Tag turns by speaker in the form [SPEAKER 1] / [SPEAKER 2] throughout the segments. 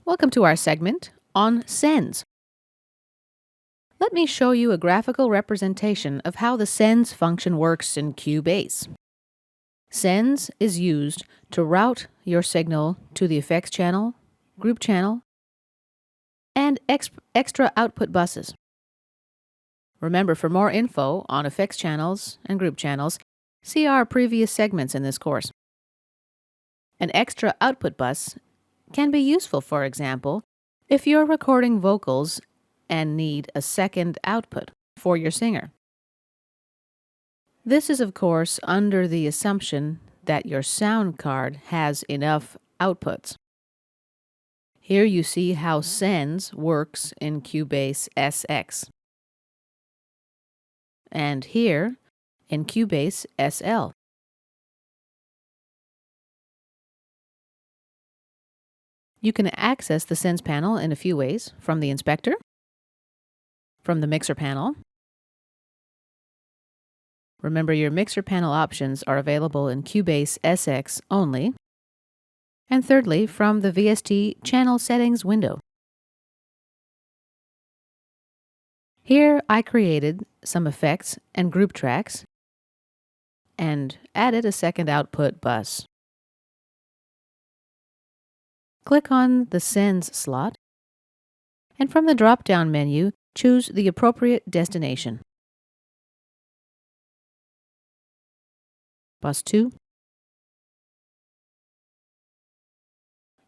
[SPEAKER 1] Welcome to our segment on sends. Let me show you a graphical representation of how the sends function works in Cubase. Sends is used to route your signal to the effects channel, group channel, and extra output buses. Remember, for more info on effects channels and group channels, see our previous segments in this course. An extra output bus can be useful, for example, if you're recording vocals and need a second output for your singer. This is, of course, under the assumption that your sound card has enough outputs. Here you see how sends works in Cubase SX. And here in Cubase SL. You can access the Sends panel in a few ways: from the inspector, from the mixer panel. Remember, your mixer panel options are available in Cubase SX only. And thirdly, from the VST channel settings window. Here I created some effects and group tracks and added a second output bus. Click on the Sends slot, and from the drop-down menu, choose the appropriate destination. Bus 2.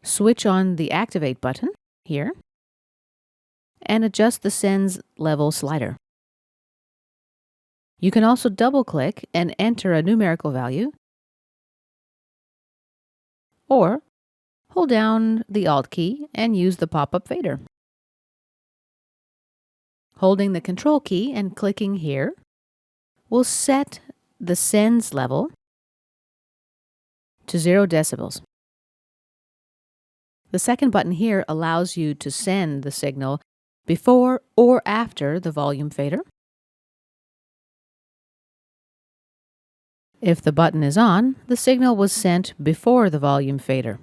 [SPEAKER 1] Switch on the Activate button here and adjust the Sends level slider. You can also double-click and enter a numerical value, or hold down the Alt key and use the pop-up fader. Holding the Control key and clicking here will set the Sends level to 0 decibels. The second button here allows you to send the signal before or after the volume fader. If the button is on, the signal was sent before the volume fader.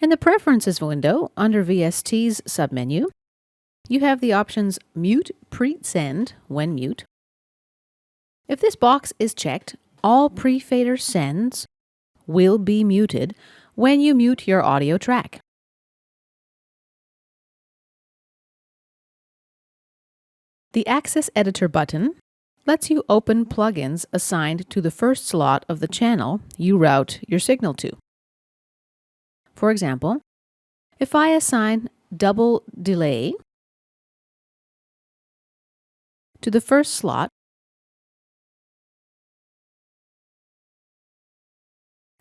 [SPEAKER 1] In the Preferences window, under VST's submenu, you have the options Mute Pre-Send when mute. If this box is checked, all pre-fader sends will be muted when you mute your audio track. The Access Editor button lets you open plugins assigned to the first slot of the channel you route your signal to. For example, if I assign Double Delay to the first slot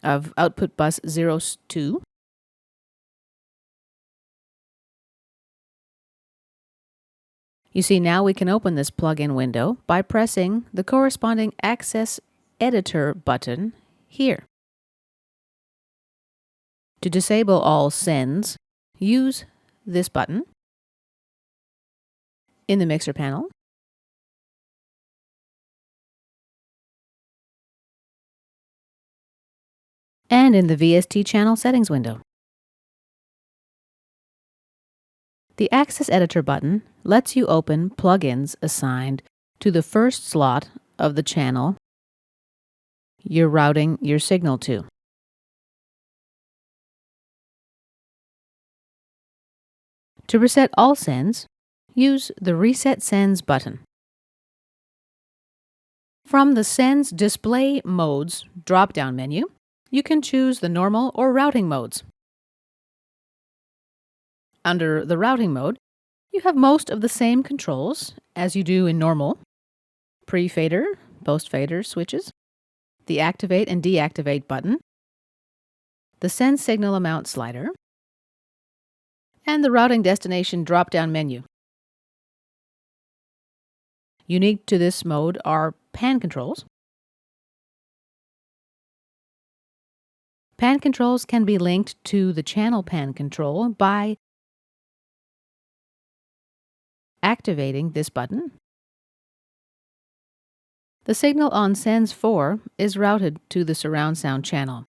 [SPEAKER 1] of output bus 02, you see now we can open this plugin window by pressing the corresponding Access Editor button here. To disable all sends, use this button in the mixer panel, and in the VST channel settings window. The Access Editor button lets you open plugins assigned to the first slot of the channel you're routing your signal to. To reset all sends, use the Reset Sends button. From the Sends Display Modes drop-down menu, you can choose the normal or routing modes. Under the routing mode, you have most of the same controls as you do in normal: pre-fader, post-fader switches, the Activate and Deactivate button, the Send Signal Amount slider, and the Routing Destination drop-down menu. Unique to this mode are pan controls. Pan controls can be linked to the channel pan control by activating this button. The signal on Sends 4 is routed to the surround sound channel.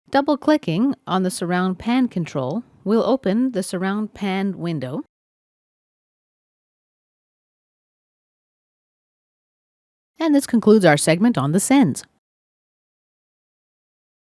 [SPEAKER 1] Double-clicking on the Surround Pan control will open the Surround Pan window. And this concludes our segment on the Sens.